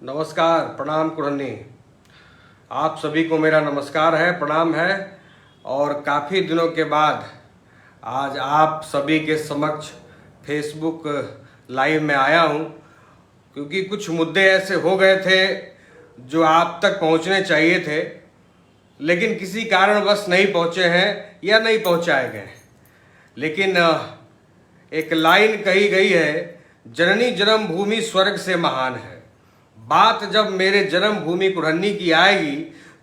नमस्कार, प्रणाम कुरन्नी। आप सभी को मेरा नमस्कार है, प्रणाम है। और काफ़ी दिनों के बाद आज आप सभी के समक्ष फेसबुक लाइव में आया हूं, क्योंकि कुछ मुद्दे ऐसे हो गए थे जो आप तक पहुंचने चाहिए थे, लेकिन किसी कारणवश नहीं पहुंचे हैं या नहीं पहुंचाए गए। लेकिन एक लाइन कही गई है, जननी जन्मभूमि स्वर्ग से महान है। बात जब मेरे जन्मभूमि कुरन्नी की आएगी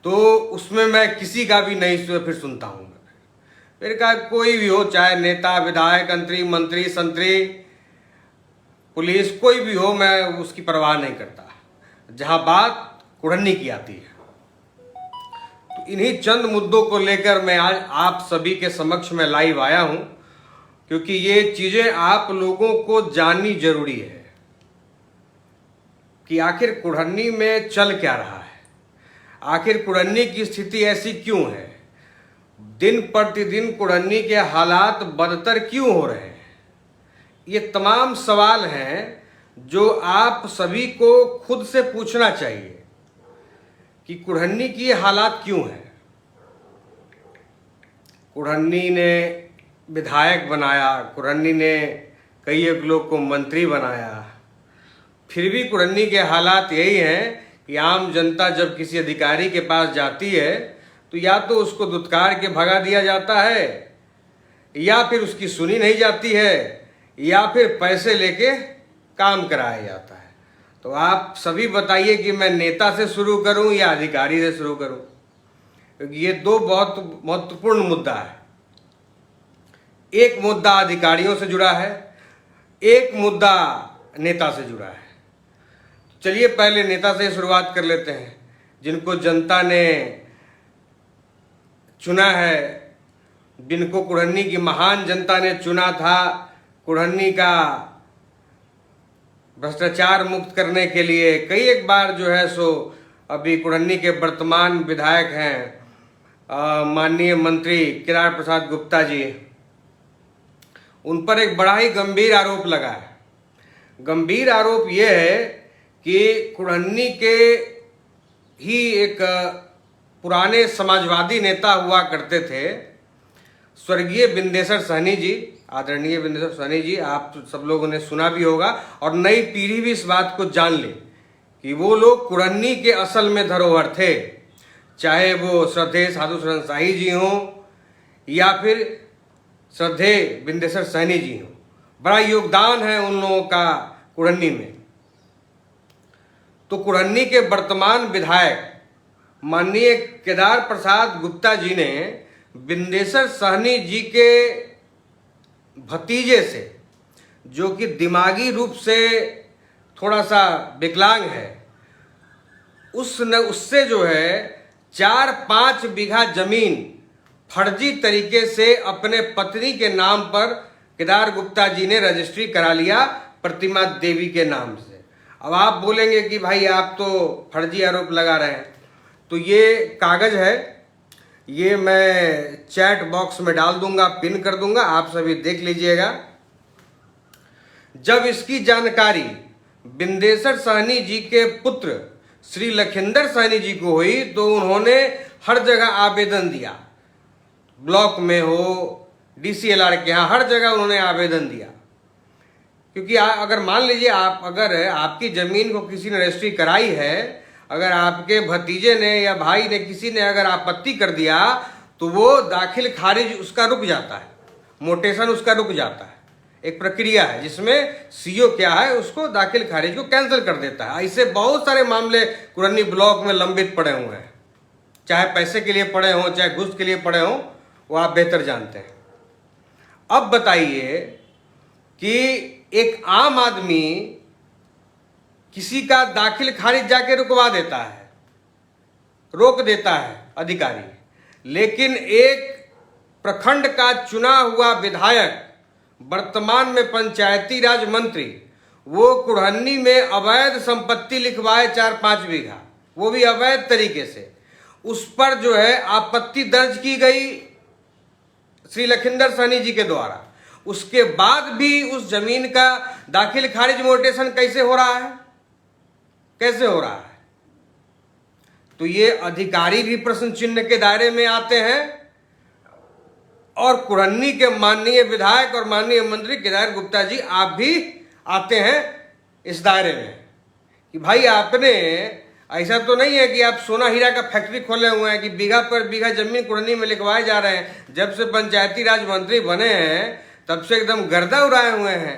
तो उसमें मैं किसी का भी नहीं फिर सुनता हूँ। फिर का कोई भी हो, चाहे नेता, विधायक, मंत्री, संतरी, पुलिस, कोई भी हो, मैं उसकी परवाह नहीं करता जहां बात कुरन्नी की आती है। तो इन्हीं चंद मुद्दों को लेकर मैं आज आप सभी के समक्ष में लाइव आया हूं, क्योंकि ये चीजें आप लोगों को जाननी जरूरी है कि आखिर कुरन्नी में चल क्या रहा है, आखिर कुरन्नी की स्थिति ऐसी क्यों है, दिन प्रतिदिन कुरन्नी के हालात बदतर क्यों हो रहे हैं। ये तमाम सवाल हैं जो आप सभी को खुद से पूछना चाहिए कि कुरन्नी की हालात क्यों है। कुरन्नी ने विधायक बनाया, कुरन्नी ने कई एक लोग को मंत्री बनाया, फिर भी कुरन्नी के हालात यही हैं कि आम जनता जब किसी अधिकारी के पास जाती है तो या तो उसको दुत्कार के भगा दिया जाता है, या फिर उसकी सुनी नहीं जाती है, या फिर पैसे लेके काम कराया जाता है। तो आप सभी बताइए कि मैं नेता से शुरू करूं या अधिकारी से शुरू करूं, क्योंकि ये दो बहुत महत्वपूर्ण मुद्दा है। एक मुद्दा अधिकारियों से जुड़ा है, एक मुद्दा नेता से जुड़ा है। चलिए पहले नेता से शुरुआत कर लेते हैं, जिनको जनता ने चुना है, जिनको कुरन्नी की महान जनता ने चुना था कुरन्नी का भ्रष्टाचार मुक्त करने के लिए। कई एक बार जो है सो अभी कुरन्नी के वर्तमान विधायक हैं माननीय मंत्री केदार प्रसाद गुप्ता जी, उन पर एक बड़ा ही गंभीर आरोप लगा है। गंभीर आरोप यह है कि कुरन्नी के ही एक पुराने समाजवादी नेता हुआ करते थे स्वर्गीय बिंदेश्वर सहनी जी, आदरणीय बिंदेश्वर सहनी जी, आप सब लोगों ने सुना भी होगा और नई पीढ़ी भी इस बात को जान ले कि वो लोग कुरन्नी के असल में धरोहर थे। चाहे वो श्रद्धेय साधु शरण शाही जी हों या फिर श्रद्धेय बिंदेश्वर सहनी जी हों, बड़ा योगदान है उन लोगों का कुरन्नी में। तो कुरन्नी के वर्तमान विधायक माननीय केदार प्रसाद गुप्ता जी ने बिंदेश्वर सहनी जी के भतीजे से, जो कि दिमागी रूप से थोड़ा सा विकलांग है, उससे जो है 4-5 बीघा जमीन फर्जी तरीके से अपने पत्नी के नाम पर केदार गुप्ता जी ने रजिस्ट्री करा लिया प्रतिमा देवी के नाम से। अब आप बोलेंगे कि भाई आप तो फर्जी आरोप लगा रहे हैं, तो ये कागज है, ये मैं चैट बॉक्स में डाल दूंगा, पिन कर दूंगा, आप सभी देख लीजिएगा। जब इसकी जानकारी बिंदेश्वर सहनी जी के पुत्र श्री लखिंदर सहनी जी को हुई तो उन्होंने हर जगह आवेदन दिया, ब्लॉक में हो, डीसीएलआर के यहाँ, हर जगह उन्होंने आवेदन दिया। क्योंकि अगर मान लीजिए अगर आपकी जमीन को किसी ने रजिस्ट्री कराई है, अगर आपके भतीजे ने या भाई ने किसी ने अगर आपत्ति कर दिया तो वो दाखिल खारिज उसका रुक जाता है, मोटेशन उसका रुक जाता है। एक प्रक्रिया है जिसमें सीओ क्या है उसको दाखिल खारिज को कैंसिल कर देता है। ऐसे बहुत सारे मामले कुरन्नी ब्लॉक में लंबित पड़े हुए हैं, चाहे पैसे के लिए पड़े हों, चाहे घूस के लिए पड़े हों, वो आप बेहतर जानते हैं। अब बताइए कि एक आम आदमी किसी का दाखिल खारिज जाके रुकवा देता है, रोक देता है अधिकारी, लेकिन एक प्रखंड का चुना हुआ विधायक, वर्तमान में पंचायती राज मंत्री, वो कुरन्नी में अवैध संपत्ति लिखवाए 4-5 बीघा, वो भी अवैध तरीके से, उस पर जो है आपत्ति दर्ज की गई श्री लखिंदर सहनी जी के द्वारा। उसके बाद भी उस जमीन का दाखिल खारिज मोटेशन कैसे हो रहा है, कैसे हो रहा है? तो ये अधिकारी भी प्रश्न चिन्ह के दायरे में आते हैं और कुरहनी के माननीय विधायक और माननीय मंत्री केदार गुप्ता जी आप भी आते हैं इस दायरे में कि भाई आपने, ऐसा तो नहीं है कि आप सोना हीरा का फैक्ट्री खोले हुए हैं कि बीघा पर बीघा जमीन कुरहनी में लिखवाए जा रहे हैं। जब से पंचायती राज मंत्री बने हैं तब से एकदम गर्दा उड़ाए हुए हैं।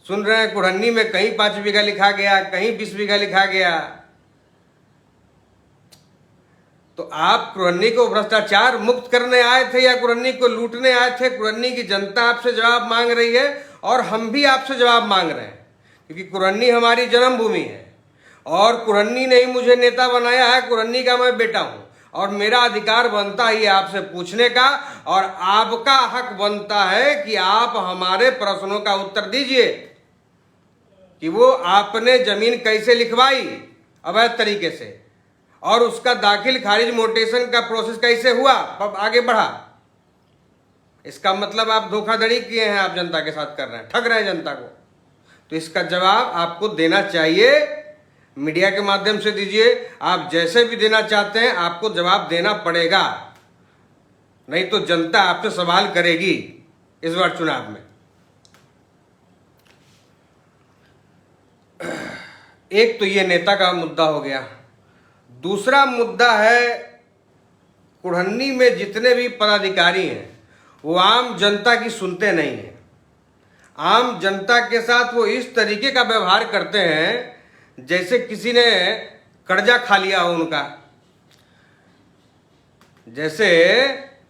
सुन रहे हैं कुरहनी में कहीं 5 बीघा लिखा गया, कहीं 20 बीघा लिखा गया। तो आप कुरहनी को भ्रष्टाचार मुक्त करने आए थे या कुरहनी को लूटने आए थे? कुरहनी की जनता आपसे जवाब मांग रही है और हम भी आपसे जवाब मांग रहे हैं, क्योंकि कुरहनी हमारी जन्मभूमि है और कुरहनी ने ही मुझे नेता बनाया है। कुरहनी का मैं बेटा हूं और मेरा अधिकार बनता ही आपसे पूछने का, और आपका हक बनता है कि आप हमारे प्रश्नों का उत्तर दीजिए कि वो आपने जमीन कैसे लिखवाई अवैध तरीके से, और उसका दाखिल खारिज मोटेशन का प्रोसेस कैसे हुआ, अब आगे बढ़ा। इसका मतलब आप धोखाधड़ी किए हैं, आप जनता के साथ कर रहे हैं, ठग रहे हैं जनता को। तो इसका जवाब आपको देना चाहिए, मीडिया के माध्यम से दीजिए। आप जैसे भी देना चाहते हैं आपको जवाब देना पड़ेगा, नहीं तो जनता आपसे सवाल करेगी इस बार चुनाव में। एक तो ये नेता का मुद्दा हो गया। दूसरा मुद्दा है कुरहनी में जितने भी पदाधिकारी हैं वो आम जनता की सुनते नहीं हैं। आम जनता के साथ वो इस तरीके का व्यवहार करते हैं जैसे किसी ने कर्जा खा लिया हो उनका, जैसे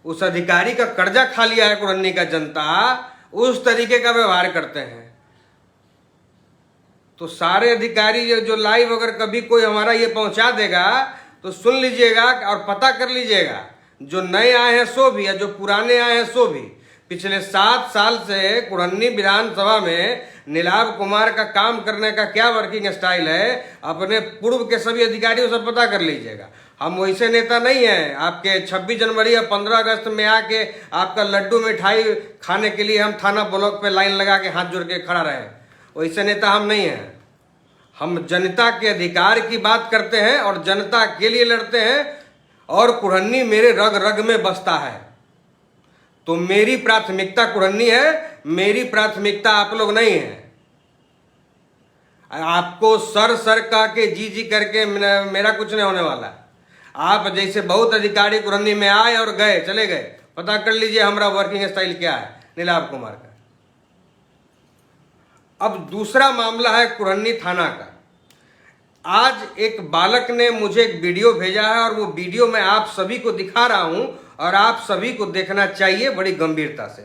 उस अधिकारी का कर्जा खा लिया है कुरहनी का जनता, उस तरीके का व्यवहार करते हैं। तो सारे अधिकारी जो लाइव अगर कभी कोई हमारा ये पहुंचा देगा तो सुन लीजिएगा और पता कर लीजिएगा, जो नए आए हैं सो भी या जो पुराने आए हैं सो भी। पिछले 7 साल से कुरहनी विधानसभा में नीलाभ कुमार का काम करने का क्या वर्किंग स्टाइल है, अपने पूर्व के सभी अधिकारियों से पता कर लीजिएगा। हम वैसे नेता नहीं हैं आपके 26 जनवरी या 15 अगस्त में आके आपका लड्डू मिठाई खाने के लिए हम थाना ब्लॉक पे लाइन लगा के हाथ जोड़ के खड़ा रहे, वैसे नेता हम नहीं हैं। हम जनता के अधिकार की बात करते हैं और जनता के लिए लड़ते हैं, और कुरहनी मेरे रग रग में बसता है। तो मेरी प्राथमिकता कुरहनी है, मेरी प्राथमिकता आप लोग नहीं है। आपको सर सर का के जी करके मेरा कुछ नहीं होने वाला। आप जैसे बहुत अधिकारी कुरहनी में आए और गए, चले गए। पता कर लीजिए हमारा वर्किंग स्टाइल क्या है नीलाभ कुमार का। अब दूसरा मामला है कुरहनी थाना का। आज एक बालक ने मुझे एक वीडियो भेजा है और वो वीडियो मैं आप सभी को दिखा रहा हूं और आप सभी को देखना चाहिए बड़ी गंभीरता से।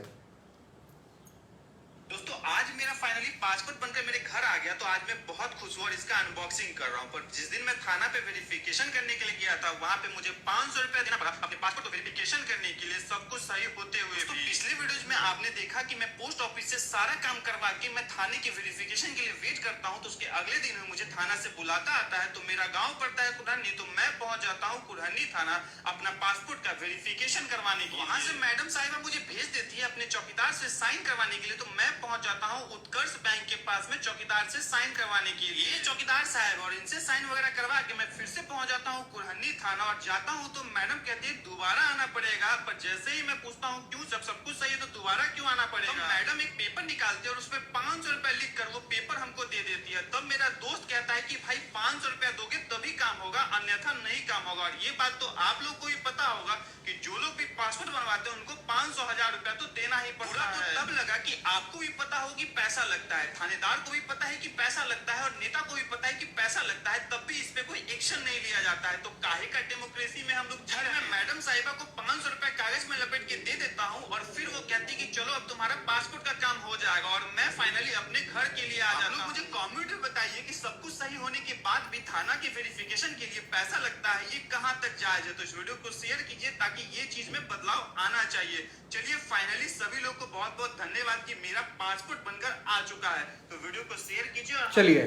दोस्तों आज मेरा फाइनली पासपोर्ट बनकर मेरे घर आ गया, तो आज मैं बहुत खुश हुआ और इसका अनबॉक्सिंग कर रहा हूं। पर जिस दिन मैं थाना पे वेरिफिकेशन करने के लिए गया था वहां पे मुझे 500 रुपया देना पड़ा अपने पासपोर्ट को वेरिफिकेशन करने के लिए, सब कुछ सही होते हुए भी। पिछले वीडियोज में आपने देखा कि मैं पोस्ट ऑफिस से सारा काम करवा के मैं थाने की वेरिफिकेशन के लिए वेट करता हूँ, तो उसके अगले दिन में मुझे थाना से बुलाता आता है। तो मेरा गाँव पड़ता है कुरहनी, तो मैं पहुंच जाता हूँ कुरहनी थाना अपना पासपोर्ट का वेरिफिकेशन करवाने के लिए। वहां से मैडम साहिबा मुझे भेज देती है अपने चौकीदार से साइन करवाने के लिए, तो मैं पहुंच जाता हूँ उत्कर्ष बैंक के पास में चौकीदार से साइन करवाने के लिए। चौकीदार साहब और इनसे साइन वगैरह करवा के मैं फिर से पहुंच जाता हूँ कुरहनी थाना, और जाता हूँ तो मैडम कहती है दोबारा आना पड़ेगा। पर जैसे ही मैं पूछता हूँ क्यों, जब सब कुछ सही है तो दोबारा क्यों आना पड़ेगा, तो मैडम एक पेपर निकालती है और उसमें 500 रुपया लिख कर वो पेपर हमको दे देती है। तब मेरा दोस्त कहता है कि भाई 500 रुपया दोगे तभी काम होगा, अन्यथा नहीं काम होगा। और ये बात तो आप लोग को भी पता होगा कि जो लोग भी पासपोर्ट बनवाते हैं उनको 500-1000 रुपया तो देना ही पड़ता है। तो तब लगा कि आपको भी पता होगी पैसा लगता है, थानेदार को भी पता है कि पैसा लगता है और नेता को भी पता है कि पैसा लगता है, तब भी इस पे कोई एक्शन नहीं लिया जाता है। तो काहे का डेमोक्रेसी में हम लोग झड़ में मैडम साहिबा को 500 रुपया कागज में लपेट के दे देता हूँ और फिर वो कहती कि चलो अब तुम्हारा पासपोर्ट का काम हो जाएगा, और मैं फाइनली अपने घर के लिए आ जाता हूँ। मुझे कमेंट में बताइए कि सब कुछ सही होने के बाद भी थाना की वेरिफिकेशन के लिए पैसा लगता है, ये कहाँ तक जायज है। तो इस वीडियो को शेयर कीजिए ताकि ये चीज में बदलाव आना चाहिए। चलिए फाइनली सभी लोग को बहुत बहुत धन्यवाद कि मेरा पासपोर्ट बनकर आ चुका है। तो वीडियो को शेयर कीजिए। चलिए,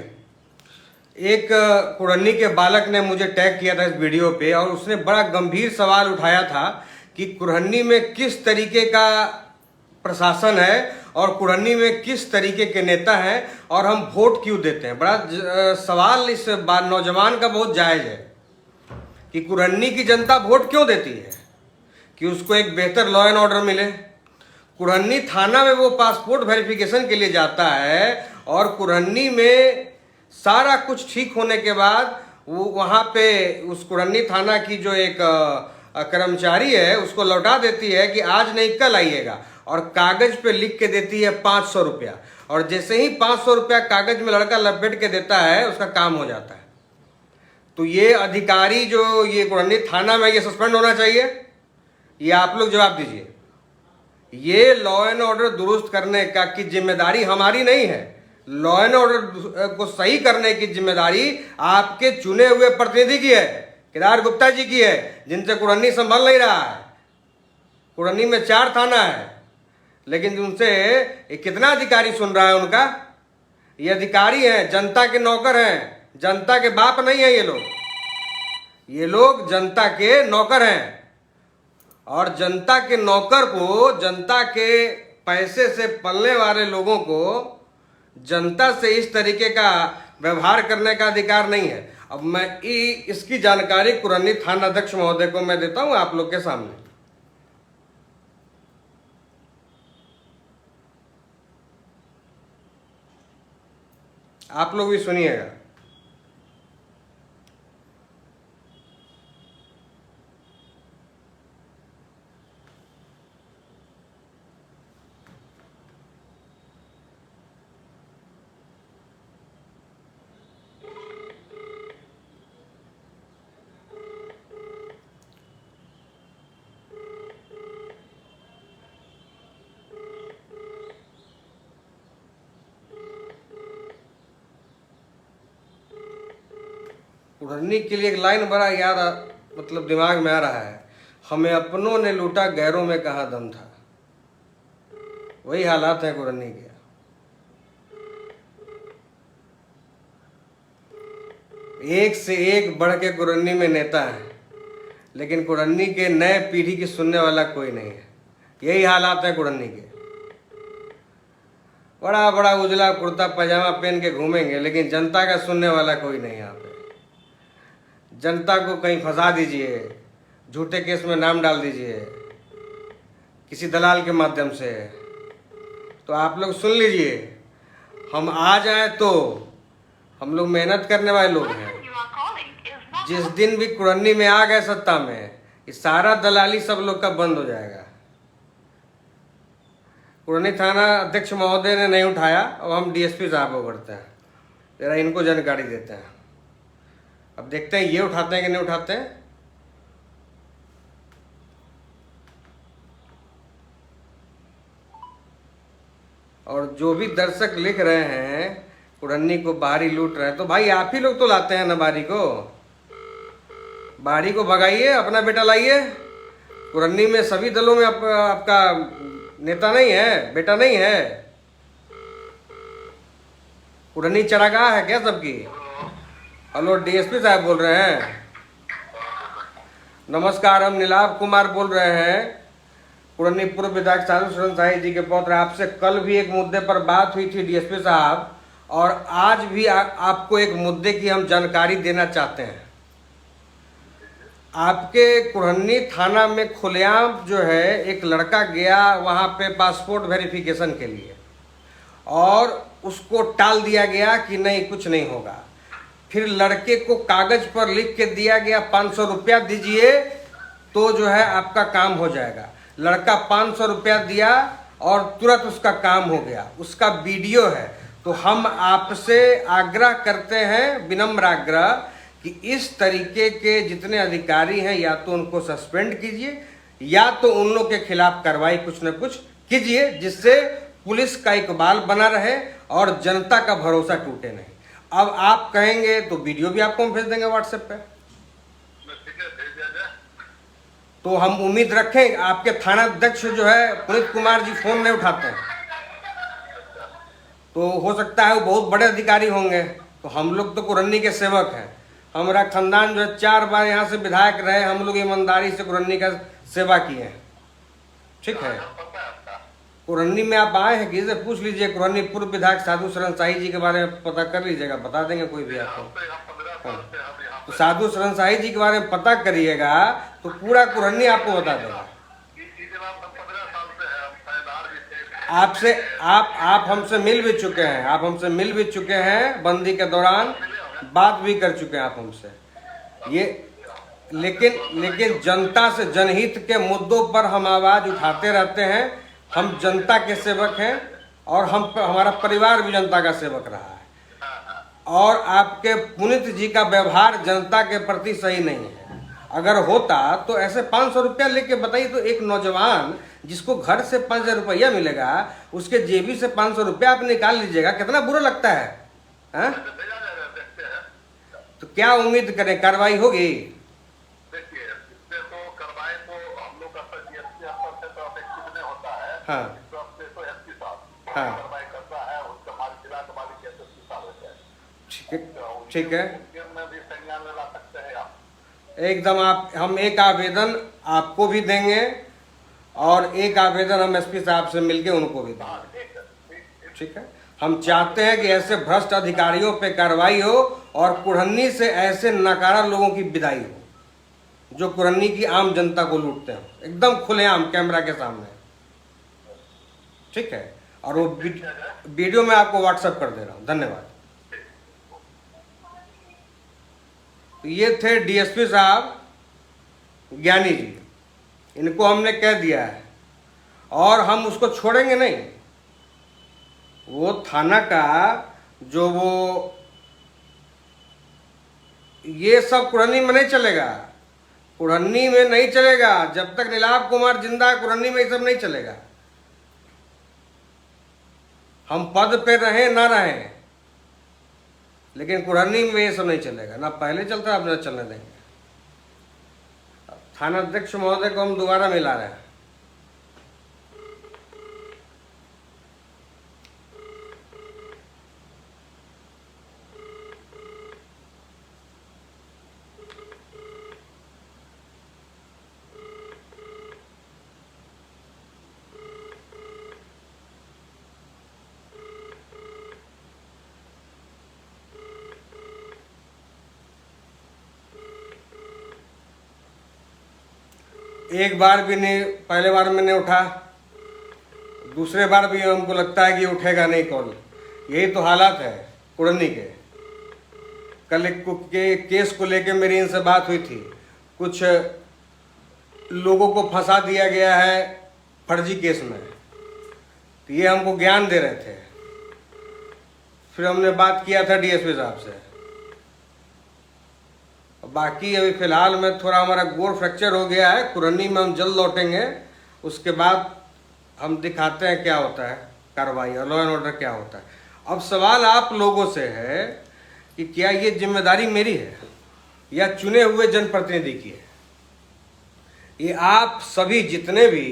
एक कुरहनी के बालक ने मुझे टैग किया था इस वीडियो पे और उसने बड़ा गंभीर सवाल उठाया था कि कुरहनी में किस तरीके का प्रशासन है और कुरहनी में किस तरीके के नेता हैं और हम वोट क्यों देते हैं। बड़ा सवाल इस नौजवान का बहुत जायज़ है कि कुरहनी की जनता वोट क्यों देती है, कि उसको एक बेहतर लॉ एंड ऑर्डर मिले। कुरहनी थाना में वो पासपोर्ट वेरिफिकेशन के लिए जाता है और कुरहनी में सारा कुछ ठीक होने के बाद वो वहाँ पे उस कुरहनी थाना की जो एक कर्मचारी है उसको लौटा देती है कि आज नहीं कल आइएगा, और कागज पे लिख के देती है 500 रुपया, और जैसे ही 500 रुपया कागज में लड़का लपेट के देता है उसका काम हो जाता है। तो ये अधिकारी जो ये कुरहनी थाना में, ये सस्पेंड होना चाहिए। ये आप लोग जवाब दीजिए। ये लॉ एंड ऑर्डर दुरुस्त करने का की जिम्मेदारी हमारी नहीं है। लॉ एंड ऑर्डर को सही करने की जिम्मेदारी आपके चुने हुए प्रतिनिधि की है, केदार गुप्ता जी की है, जिनसे कुरहनी संभल नहीं रहा है। कुरहनी में 4 थाना है, लेकिन उनसे कितना अधिकारी सुन रहा है उनका। ये अधिकारी हैं, जनता के नौकर हैं, जनता के बाप नहीं है ये लोग जनता के नौकर हैं, और जनता के नौकर को, जनता के पैसे से पलने वाले लोगों को जनता से इस तरीके का व्यवहार करने का अधिकार नहीं है। अब मैं इसकी जानकारी कुरहनी थाना अध्यक्ष महोदय को मैं देता हूं आप लोग के सामने। आप लोग भी सुनिएगा। कुरहनी के लिए एक लाइन बड़ा याद मतलब दिमाग में आ रहा है, हमें अपनों ने लूटा गैरों में कहाँ दम था। वही हालात है कुरहनी के। एक से एक बढ़ के कुरहनी में नेता है, लेकिन कुरहनी के नए पीढ़ी की सुनने वाला कोई नहीं है। यही हालात है कुरहनी के। बड़ा बड़ा उजला कुर्ता पजामा पहन के घूमेंगे, लेकिन जनता का सुनने वाला कोई नहीं यहाँ पे। जनता को कहीं फंसा दीजिए, झूठे केस में नाम डाल दीजिए किसी दलाल के माध्यम से, तो आप लोग सुन लीजिए, हम आ जाए तो हम लोग मेहनत करने वाले लोग हैं। जिस दिन भी कुरहनी में आ गए सत्ता में, ये सारा दलाली सब लोग का बंद हो जाएगा। कुरहनी थाना अध्यक्ष महोदय ने नहीं उठाया, अब हम डीएसपी साहब को करते हैं, जरा इनको जानकारी देते हैं। अब देखते हैं ये उठाते हैं कि नहीं उठाते हैं। और जो भी दर्शक लिख रहे हैं कुरहनी को बाहरी लूट रहे हैं, तो भाई आप ही लोग तो लाते हैं ना बाहरी को। बाहरी को भगाइए, अपना बेटा लाइए। कुरहनी में सभी दलों में आपका नेता नहीं है, बेटा नहीं है। कुरहनी चरागाह है क्या सबकी? हेलो, डीएसपी साहब बोल रहे हैं? नमस्कार, हम नीलाभ कुमार बोल रहे हैं, कुरहनी पूर्व विधायक साधु शरण शाही जी के पौत्र। आपसे कल भी एक मुद्दे पर बात हुई थी डीएसपी साहब, और आज भी आपको एक मुद्दे की हम जानकारी देना चाहते हैं। आपके कुरहनी थाना में खुलेआम जो है एक लड़का गया वहाँ पे पासपोर्ट वेरिफिकेशन के लिए, और उसको टाल दिया गया कि नहीं कुछ नहीं होगा। फिर लड़के को कागज पर लिख के दिया गया 500 रुपया दीजिए तो जो है आपका काम हो जाएगा। लड़का 500 रुपया दिया और तुरंत उसका काम हो गया। उसका वीडियो है। तो हम आपसे आग्रह करते हैं, विनम्र आग्रह, कि इस तरीके के जितने अधिकारी हैं या तो उनको सस्पेंड कीजिए या तो उन लोग के खिलाफ कार्रवाई कुछ न कुछ कीजिए, जिससे पुलिस का इकबाल बना रहे और जनता का भरोसा टूटे नहीं। अब आप कहेंगे तो वीडियो भी आपको हम भेज देंगे व्हाट्सएप पे। तो हम उम्मीद रखें। आपके थाना अध्यक्ष जो है पुनीत कुमार जी फोन नहीं उठाते हैं, तो हो सकता है वो बहुत बड़े अधिकारी होंगे। तो हम लोग तो कुरहनी के सेवक हैं। हमारा खानदान जो है 4 बार यहाँ से विधायक रहे, हम लोग ईमानदारी से कुरहनी का सेवा किए हैं। ठीक है, कुरन्नी में आप आए हैं, किसी से पूछ लीजिए, कुरन्नी पूर्व विधायक साधु शरण शाही जी के बारे में पता कर लीजिएगा, बता देंगे कोई भी आपको। तो साधु शरण शाही जी के बारे में पता करिएगा तो पूरा कुरन्नी आपको बता देगा। आपसे आप हमसे मिल भी चुके हैं, आप हमसे मिल भी चुके हैं, बंदी के दौरान बात भी कर चुके हैं आप हमसे। ये लेकिन जनता से जनहित के मुद्दों पर हम आवाज उठाते रहते हैं। हम जनता के सेवक हैं और हमारा परिवार भी जनता का सेवक रहा है। और आपके पुनीत जी का व्यवहार जनता के प्रति सही नहीं है। अगर होता तो ऐसे 500 रुपया लेके बताइए, तो एक नौजवान जिसको घर से 5,000 रुपया मिलेगा, उसके जेबी से 500 रुपया आप निकाल लीजिएगा, कितना बुरा लगता है, हा? तो क्या उम्मीद करें, कार्रवाई होगी? देखिए, इससे तो कार्रवाई तो हम लोग का डीएसपी स्तर से तो अपेक्षित नहीं होता है। हाँ। इस वक्त तो एसपी साहब हाँ। कार्रवाई करता है, उसका मालिक जिला का मालिक एसपी साहब होता है। ठीक है, में भी संज्ञान में ला सकते हैं आप। एकदम। हम एक आवेदन आपको भी देंगे और एक आवेदन हम एसपी साहब से मिलके उनको भी देंगे। ठीक है, हम चाहते हैं कि ऐसे भ्रष्ट अधिकारियों पे कार्रवाई हो और कुरन्नी से ऐसे नकारा लोगों की विदाई हो जो कुरन्नी की आम जनता को लूटते हैं, एकदम खुलेआम कैमरा के सामने। ठीक है, और वो वीडियो मैं आपको व्हाट्सएप कर दे रहा हूँ। धन्यवाद। ये थे डीएसपी साहब ज्ञानी जी, इनको हमने कह दिया है और हम उसको छोड़ेंगे नहीं। वो थाना का जो वो ये सब कुरन्नी में नहीं चलेगा, कुरन्नी में नहीं चलेगा। जब तक नीलाभ कुमार जिंदा है कुरन्नी में ये सब नहीं चलेगा। हम पद पे रहें ना रहें, लेकिन कुरन्नी में ये सब नहीं चलेगा। ना पहले चलता, अब न चलने देंगे। थाना अध्यक्ष महोदय को हम दोबारा मिला रहे हैं। एक बार भी नहीं, पहले बार मैंने उठा, दूसरे बार भी हमको लगता है कि उठेगा नहीं कॉल। यही तो हालात है कुरन्नी के। कल एक केस को लेके मेरी इनसे बात हुई थी। कुछ लोगों को फंसा दिया गया है फर्जी केस में, तो ये हमको ज्ञान दे रहे थे। फिर हमने बात किया था डीएसपी साहब से। बाकी अभी फिलहाल में थोड़ा हमारा गोर फ्रैक्चर हो गया है। कुरन्नी में हम जल्द लौटेंगे, उसके बाद हम दिखाते हैं क्या होता है कार्रवाई और लॉ एंड ऑर्डर क्या होता है। अब सवाल आप लोगों से है कि क्या ये जिम्मेदारी मेरी है या चुने हुए जनप्रतिनिधि की है। ये आप सभी जितने भी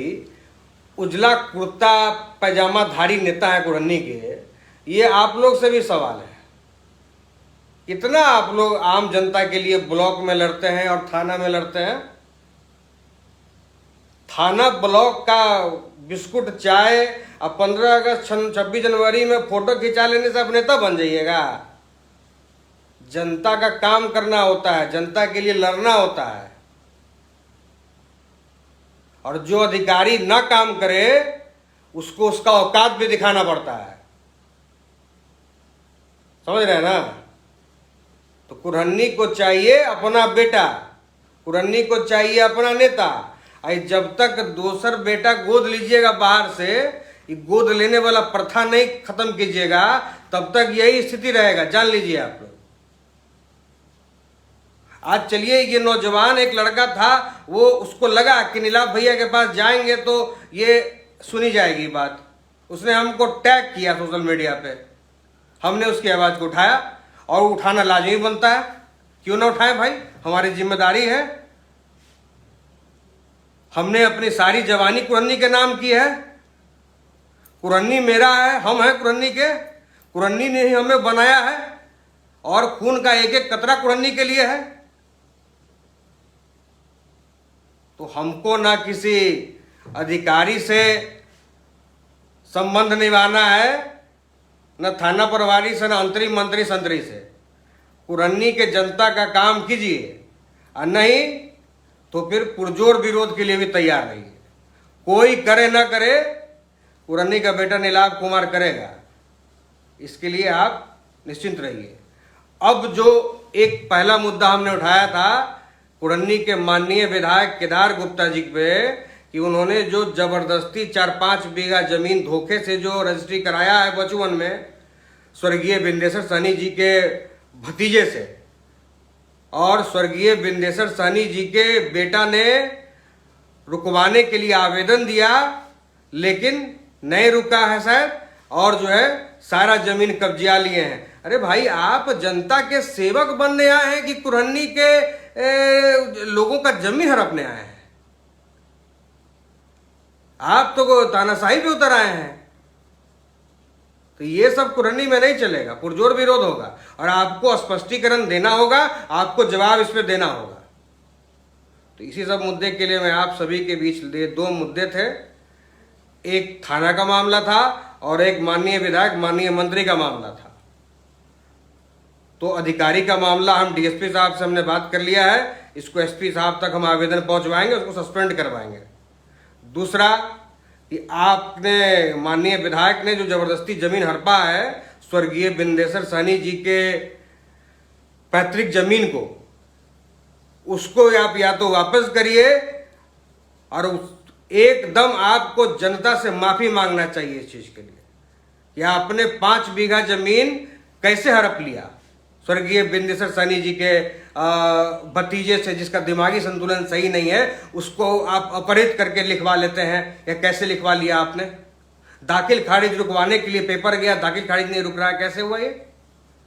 उजला कुर्ता पैजामा धारी नेता हैं कुरन्नी के, ये आप लोग से भी सवाल है। कितना आप लोग आम जनता के लिए ब्लॉक में लड़ते हैं और थाना में लड़ते हैं। थाना ब्लॉक का बिस्कुट चाय अब 15 अगस्त 26 जनवरी में फोटो खिंचा लेने से आप नेता बन जाइएगा। जनता का काम करना होता है, जनता के लिए लड़ना होता है। और जो अधिकारी ना काम करे उसको उसका औकात भी दिखाना पड़ता है। समझ रहे हैं ना। तो कुरन्नी को चाहिए अपना बेटा, कुरन्नी को चाहिए अपना नेता। जब तक दूसर बेटा गोद लीजिएगा बाहर से, ये गोद लेने वाला प्रथा नहीं खत्म कीजिएगा, तब तक यही स्थिति रहेगा। जान लीजिए आप लोग। आज चलिए, ये नौजवान एक लड़का था, वो उसको लगा कि नीलाभ भैया के पास जाएंगे तो ये सुनी जाएगी बात। उसने हमको टैग किया सोशल मीडिया पे, हमने उसकी आवाज को उठाया और उठाना लाजमी बनता है। क्यों ना उठाएं भाई, हमारी जिम्मेदारी है। हमने अपनी सारी जवानी कुरन्नी के नाम की है। कुरन्नी मेरा है, हम हैं कुरन्नी के। कुरन्नी ने ही हमें बनाया है और खून का एक एक कतरा कुरन्नी के लिए है। तो हमको ना किसी अधिकारी से संबंध निभाना है, न थाना प्रभारी से, न अंतरिम मंत्री संतरी से। कुरन्नी के जनता का काम कीजिए, और नहीं तो फिर पुरजोर विरोध के लिए भी तैयार रहिए। कोई करे ना करे, कुरन्नी का बेटा नीलाभ कुमार करेगा, इसके लिए आप निश्चिंत रहिए। अब जो एक पहला मुद्दा हमने उठाया था कुरन्नी के माननीय विधायक केदार गुप्ता जी पे, कि उन्होंने जो जबरदस्ती 4-5 बीघा जमीन धोखे से जो रजिस्ट्री कराया है बचवन में स्वर्गीय बिंदेश्वर सहनी जी के भतीजे से, और स्वर्गीय बिंदेश्वर सहनी जी के बेटा ने रुकवाने के लिए आवेदन दिया, लेकिन नहीं रुका है शायद, और जो है सारा जमीन कब्जा लिए हैं। अरे भाई, आप जनता के सेवक बनने आए हैं कि कुरन्नी के लोगों का जमीन हड़पने आए हैं? आप तो तानाशाही पे उतर आए हैं। तो ये सब कुरन्नी में नहीं चलेगा, पुरजोर विरोध होगा, और आपको स्पष्टीकरण देना होगा, आपको जवाब इस पे देना होगा। तो इसी सब मुद्दे के लिए मैं आप सभी के बीच दो मुद्दे थे, एक थाना का मामला था और एक माननीय विधायक माननीय मंत्री का मामला था। तो अधिकारी का मामला हम डीएसपी साहब से हमने बात कर लिया है, इसको एसपी साहब तक हम आवेदन पहुंचवाएंगे, उसको सस्पेंड करवाएंगे। दूसरा कि आपने माननीय विधायक ने जो जबरदस्ती जमीन हड़पा है स्वर्गीय बिंदेश्वर सहनी जी के पैतृक जमीन को, उसको आप या तो वापस करिए, और एकदम आपको जनता से माफी मांगना चाहिए इस चीज के लिए कि आपने 5 बीघा जमीन कैसे हड़प लिया स्वर्गीय बिंदेश्वर सहनी जी के भतीजे से, जिसका दिमागी संतुलन सही नहीं है, उसको आप अपहरित करके लिखवा लेते हैं। या कैसे लिखवा लिया आपने? दाखिल खारिज रुकवाने के लिए पेपर गया, दाखिल खारिज नहीं रुक रहा है, कैसे हुआ ये?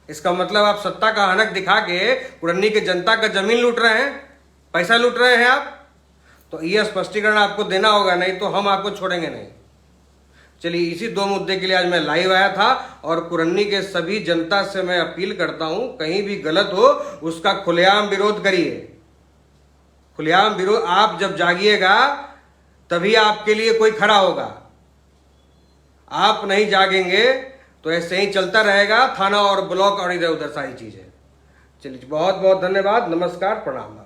इसका मतलब आप सत्ता का हनक दिखा के कुरन्नी के जनता का जमीन लूट रहे हैं, पैसा लूट रहे हैं आप। तो यह स्पष्टीकरण आपको देना होगा, नहीं तो हम आपको छोड़ेंगे नहीं। चलिए, इसी 2 मुद्दे के लिए आज मैं लाइव आया था, और कुरन्नी के सभी जनता से मैं अपील करता हूं, कहीं भी गलत हो उसका खुलेआम विरोध करिए। खुलेआम विरोध, आप जब जागिएगा तभी आपके लिए कोई खड़ा होगा। आप नहीं जागेंगे तो ऐसे ही चलता रहेगा, थाना और ब्लॉक और इधर उधर सारी चीजें। चलिए, बहुत बहुत धन्यवाद, नमस्कार, प्रणाम।